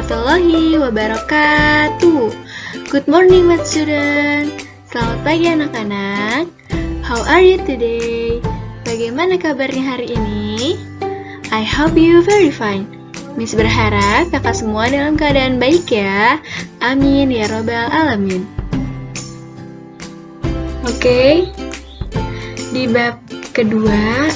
warahmatullahi wabarakatuh. Good morning, my student. Selamat pagi anak-anak. How are you today? Bagaimana kabarnya hari ini? I hope you very fine. Miss berharap kakak semua dalam keadaan baik ya. Amin ya robbal alamin. Oke, di bab kedua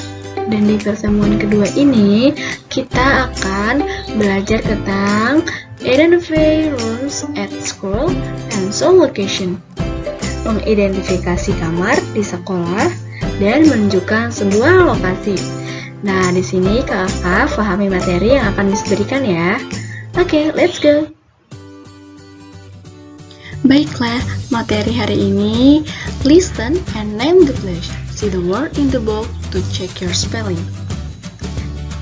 dan di pertemuan kedua ini kita akan belajar tentang identify rooms at school and some location, mengidentifikasi kamar di sekolah dan menunjukkan sebuah lokasi. Nah, di sini kakak pahami materi yang akan diberikan ya. Oke, let's go. Baiklah, materi hari ini listen and name the place. See the word in the book to check your spelling.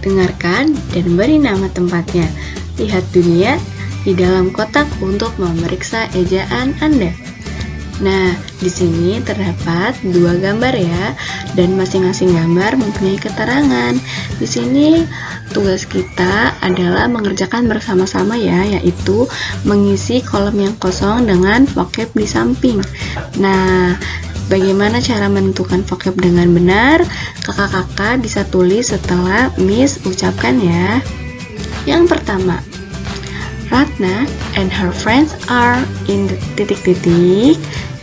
Dengarkan dan beri nama tempatnya. Lihat dunia di dalam kotak untuk memeriksa ejaan Anda. Nah, di sini terdapat dua gambar ya, dan masing-masing gambar mempunyai keterangan. Di sini tugas kita adalah mengerjakan bersama-sama ya, yaitu mengisi kolom yang kosong dengan vocab di samping. Nah, bagaimana cara menentukan vocab dengan benar? Kakak-kakak bisa tulis setelah Miss ucapkan ya. Yang pertama, Ratna and her friends are in the titik-titik.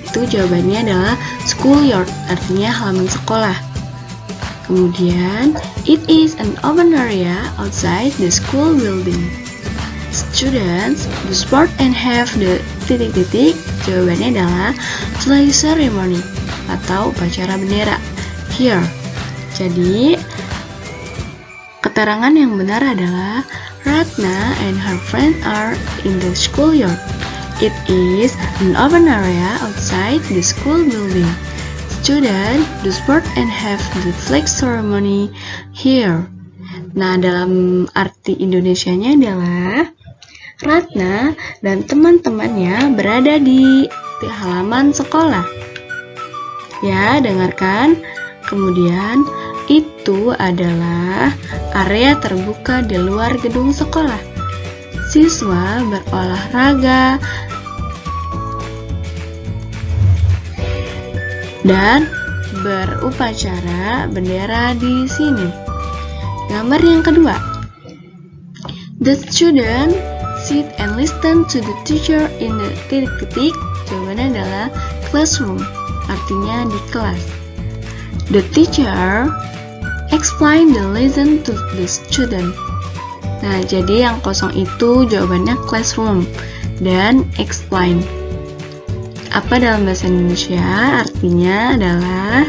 Itu jawabannya adalah schoolyard, artinya halaman sekolah. Kemudian, it is an open area outside the school building. Students do sport and have the titik-titik. Jawabannya adalah flag ceremony atau upacara bendera here. Jadi, keterangan yang benar adalah Ratna and her friends are in the schoolyard. It is an open area outside the school building. Students do sport and have the flag ceremony here. Nah, dalam arti Indonesianya adalah Ratna dan teman-temannya berada di halaman sekolah. Ya, dengarkan. Kemudian, itu adalah area terbuka di luar gedung sekolah. Siswa berolahraga dan berupacara bendera di sini. Gambar yang kedua. The student sit and listen to the teacher in the titik-titik. Jawabannya adalah classroom, artinya di kelas. The teacher explain the lesson to the student. Nah, jadi yang kosong itu jawabannya classroom dan explain. Apa dalam bahasa Indonesia? Artinya adalah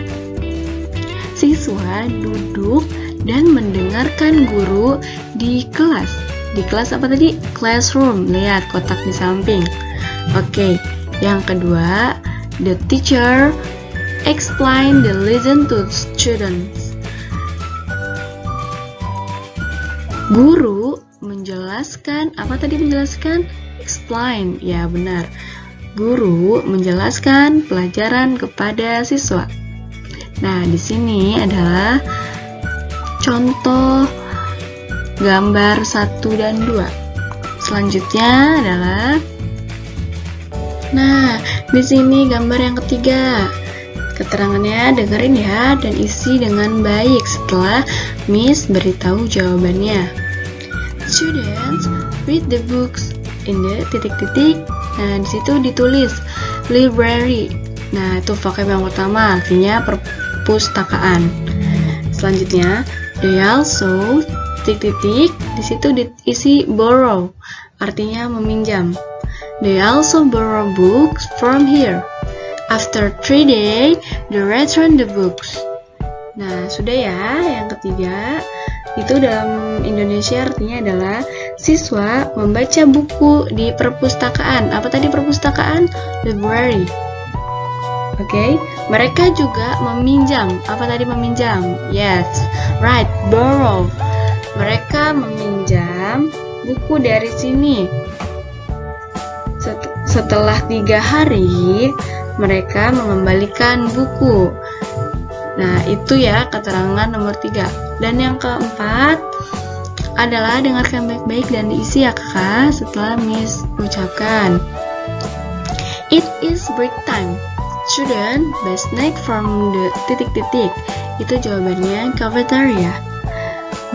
siswa duduk dan mendengarkan guru di kelas. Di kelas apa tadi? Classroom. Lihat kotak di samping. Oke, yang kedua, the teacher explain the lesson to students. Guru menjelaskan, apa tadi menjelaskan? Explain, ya benar. Guru menjelaskan pelajaran kepada siswa. Nah, di sini adalah contoh gambar 1 dan 2. Selanjutnya adalah, nah, di sini gambar yang ketiga. Keterangannya dengerin ya dan isi dengan baik setelah Miss beritahu jawabannya. Students read the books in the titik-titik. Nah, di situ ditulis library. Nah, itu vocab yang utama, artinya perpustakaan. Selanjutnya, they also titik-titik. Di situ diisi borrow, artinya meminjam. They also borrow books from here. After 3 days, they return the books. Nah, sudah ya. Yang ketiga, itu dalam Indonesia artinya adalah siswa membaca buku di perpustakaan. Apa tadi perpustakaan? Library. Oke, mereka juga meminjam. Apa tadi meminjam? Yes, right, borrow. Mereka meminjam buku dari sini. Setelah 3 hari, mereka mengembalikan buku. Nah, itu ya keterangan nomor 3. Dan yang keempat, adalah dengarkan baik-baik dan diisi ya kakak setelah Miss ucapkan. It is break time. Student, best snack from the titik-titik. Itu jawabannya cafeteria.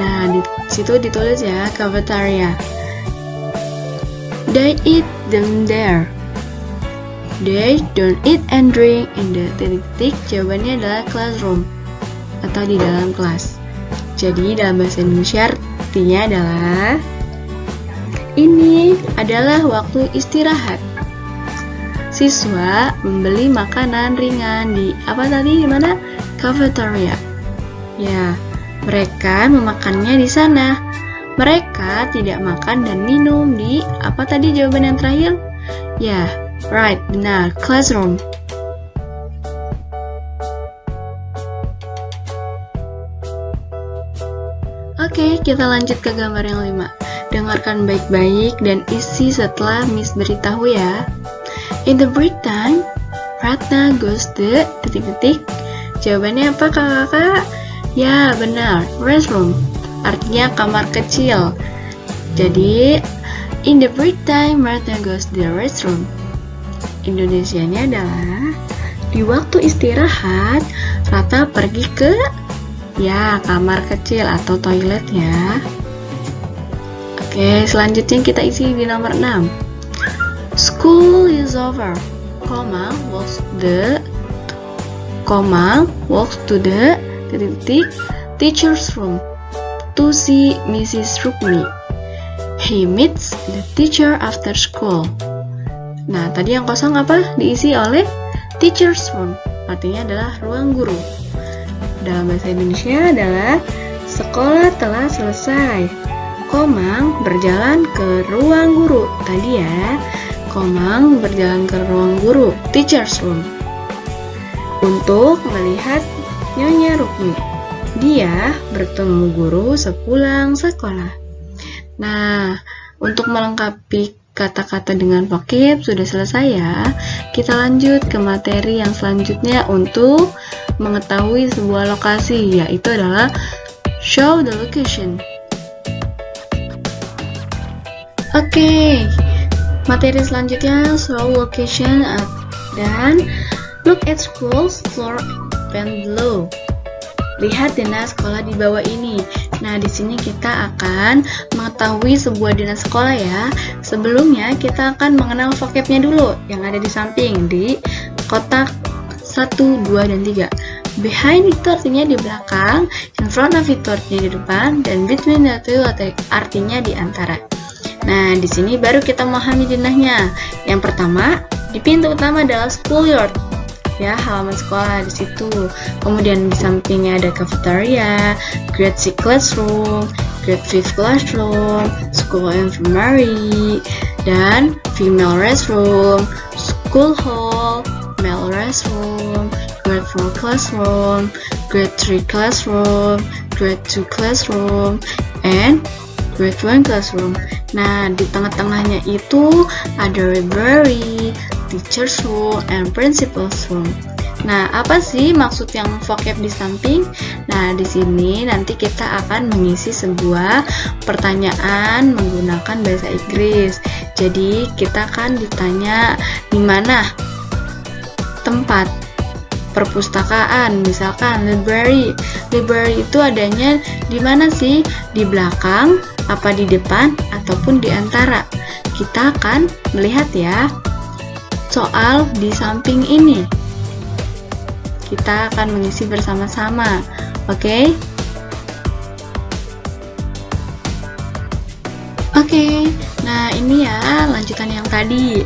Nah, di situ ditulis ya cafeteria. They eat them there. They don't eat and drink in the titik-titik. Jawabannya adalah classroom atau di dalam kelas. Jadi dalam bahasa Indonesia artinya adalah ini adalah waktu istirahat. Siswa membeli makanan ringan di di mana? Cafeteria. Ya, mereka memakannya di sana. Mereka tidak makan dan minum di jawaban yang terakhir? Ya, right, benar, classroom. Oke, kita lanjut ke gambar yang 5. Dengarkan baik-baik dan isi setelah Miss beritahu ya. In the break time, Ratna goes to titik-titik. Jawabannya apa kakak? Ya, benar, restroom. Artinya kamar kecil. Jadi, in the break time, Ratna goes to the restroom. Indonesianya adalah di waktu istirahat, Ratna pergi ke kamar kecil atau toilet ya. Oke, selanjutnya kita isi di nomor 6. School is over. Walks to the titik teacher's room to see Mrs. Rukmi. He meets the teacher after school. Nah, tadi yang kosong diisi oleh teacher's room. Artinya adalah ruang guru. Dalam bahasa Indonesia adalah sekolah telah selesai. Komang berjalan ke ruang guru. Tadi ya, Komang berjalan ke ruang guru, teacher's room, untuk melihat Nyonya Rukmi. Dia bertemu guru sepulang sekolah. Nah, untuk melengkapi kata-kata dengan vocab sudah selesai ya. Kita lanjut ke materi yang selanjutnya untuk mengetahui sebuah lokasi, yaitu adalah show the location. Oke, materi selanjutnya show location dan look at schools floor plan below. Lihat dina sekolah di bawah ini. Nah, di sini kita akan mengetahui sebuah dina sekolah ya. Sebelumnya kita akan mengenal vocabnya dulu yang ada di samping di kotak 1, 2, dan 3. Behind itu artinya di belakang, in front of itu artinya di depan, dan between the two artinya di antara. Nah, di sini baru kita memahami dinahnya. Yang pertama, di pintu utama adalah schoolyard. Ya, halaman sekolah di situ. Kemudian di sampingnya ada cafeteria, grade 6 classroom, grade 5 classroom, school infirmary, dan female restroom, school hall, male restroom, grade 4 classroom, grade 3 classroom, grade 2 classroom, and grade 1 classroom. Nah, di tengah-tengahnya itu ada library, teacher's room, and principal's room. Nah, apa sih maksud yang vocab di samping? Nah, di sini nanti kita akan mengisi sebuah pertanyaan menggunakan bahasa Inggris. Jadi, kita akan ditanya di mana tempat perpustakaan, misalkan library. Library itu adanya di mana sih? Di belakang, apa di depan, ataupun di antara. Kita akan melihat ya soal di samping ini. Kita akan mengisi bersama-sama. Oke? Oke, nah ini ya lanjutan yang tadi.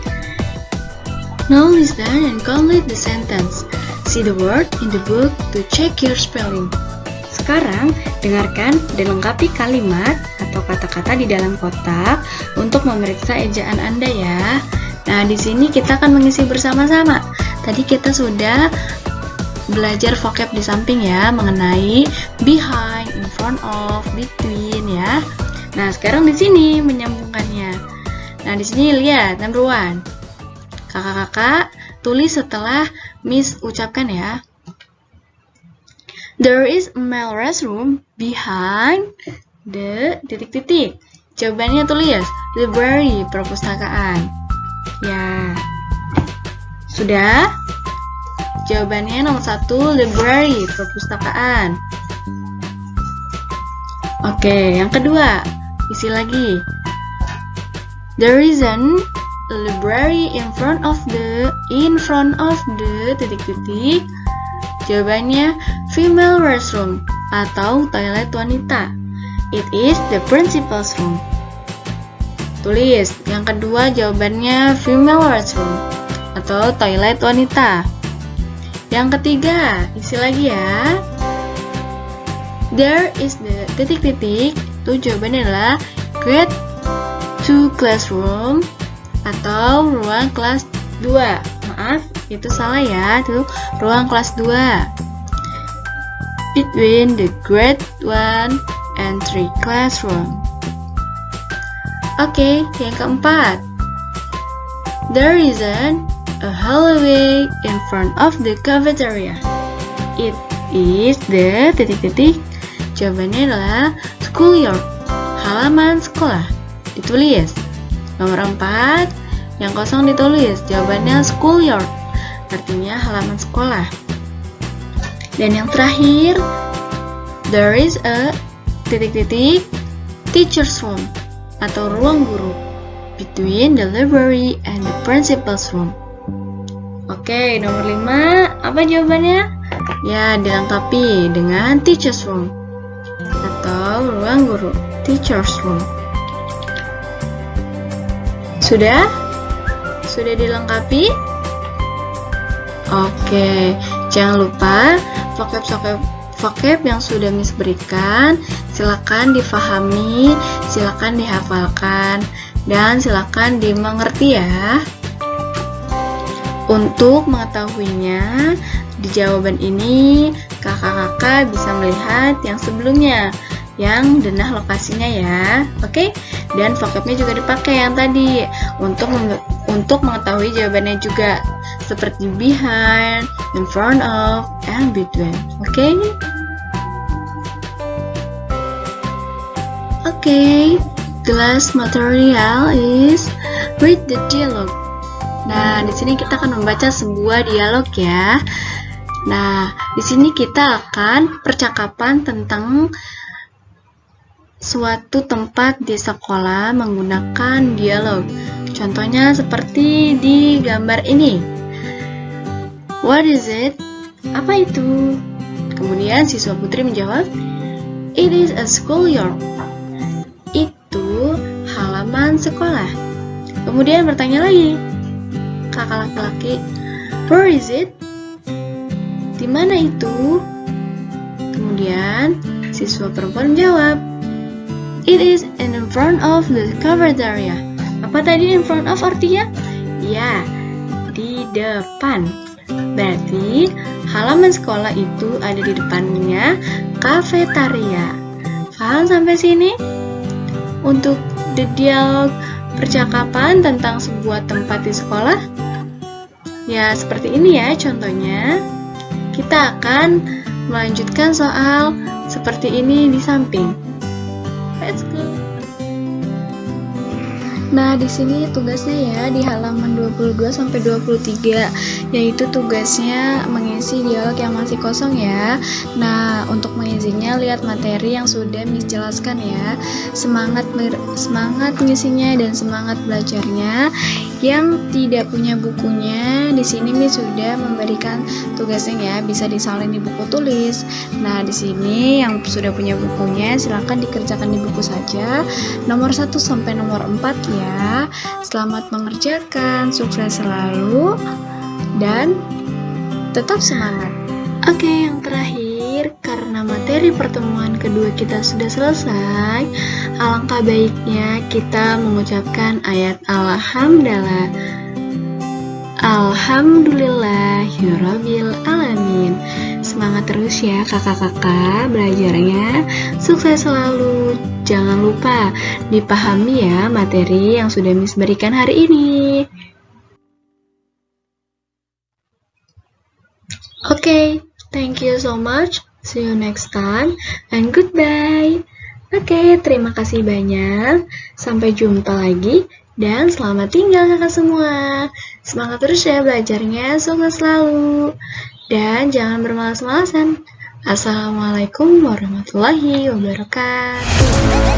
Now listen and complete the sentence. See the word in the book to check your spelling. Sekarang, dengarkan dan lengkapi kalimat atau kata-kata di dalam kotak untuk memeriksa ejaan Anda ya. Nah, di sini kita akan mengisi bersama-sama. Tadi kita sudah belajar vocab di samping ya, mengenai behind, in front of, between ya. Nah, sekarang di sini menyambungkannya. Nah, di sini lihat number 1. Kakak-kakak tulis setelah Miss ucapkan ya. There is a male restroom behind the titik-titik. Jawabannya tulis library, perpustakaan. Ya. Sudah? Jawabannya nomor 1 library, perpustakaan. Oke, yang kedua, isi lagi. There isn't a library in front of the titik-titik. Jawabannya female restroom atau toilet wanita. It is the principal's room. Tulis, yang kedua jawabannya female restroom atau toilet wanita. Yang ketiga, isi lagi ya. There is the titik-titik. Itu jawabannya adalah grade 2 classroom atau ruang kelas 2. Maaf, itu salah ya. Itu ruang kelas 2. Between the grade 1 and 3 classroom. Oke, yang keempat. There isn't a hallway in front of the cafeteria. It is the titik-titik. Jawabannya adalah schoolyard, halaman sekolah. Ditulis. Nomor 4, yang kosong ditulis. Jawabannya schoolyard, artinya halaman sekolah. Dan yang terakhir, there is a titik-titik teacher's room atau ruang guru between the library and the principal's room. Oke, nomor 5, apa jawabannya? Ya, dilengkapi dengan teacher's room atau ruang guru, teacher's room. Sudah? Sudah dilengkapi? Oke, jangan lupa vocab yang sudah Miss berikan, silakan difahami, silakan dihafalkan, dan silakan dimengerti ya. Untuk mengetahuinya, di jawaban ini kakak-kakak bisa melihat yang sebelumnya, yang denah lokasinya ya. Oke? Dan vocabnya juga dipakai yang tadi untuk mengetahui jawabannya juga, seperti behind, in front of, and between. Oke? Oke, the last material is read the dialogue. Nah, di sini kita akan membaca sebuah dialog ya. Nah, di sini kita akan percakapan tentang suatu tempat di sekolah menggunakan dialog. Contohnya seperti di gambar ini. What is it? Apa itu? Kemudian siswa putri menjawab, it is a schoolyard. Itu halaman sekolah. Kemudian bertanya lagi, kakak laki-laki, where is it? Di mana itu? Kemudian siswa perempuan menjawab, it is in front of the cafeteria. Apa tadi in front of artinya? Ya, di depan. Berarti halaman sekolah itu ada di depannya kafetaria. Paham sampai sini? Untuk the dialog percakapan tentang sebuah tempat di sekolah, ya seperti ini ya contohnya. Kita akan melanjutkan soal seperti ini di samping. Let's go. Nah, di sini tugasnya ya di halaman 22 sampai 23, yaitu tugasnya mengisi dialog yang masih kosong ya. Nah, untuk mengisinya lihat materi yang sudah Miss jelaskan ya. Semangat mengisinya dan semangat belajarnya. Yang tidak punya bukunya, di sini Miss sudah memberikan tugasnya ya, bisa disalin di buku tulis. Nah, di sini yang sudah punya bukunya silakan dikerjakan di buku saja. Nomor 1 sampai nomor 4 ya. Selamat mengerjakan, sukses selalu dan tetap semangat. Oke, yang terakhir, karena materi pertemuan kedua kita sudah selesai, alangkah baiknya kita mengucapkan ayat alhamdulillah. Alhamdulillahirabbil alamin. Semangat terus ya kakak-kakak belajarnya. Sukses selalu. Jangan lupa dipahami ya materi yang sudah Miss berikan hari ini. Okay, thank you so much. See you next time and goodbye. Oke, terima kasih banyak. Sampai jumpa lagi. Dan selamat tinggal kakak semua. Semangat terus ya belajarnya, sukses selalu. Dan jangan bermalas-malasan. Assalamualaikum warahmatullahi wabarakatuh.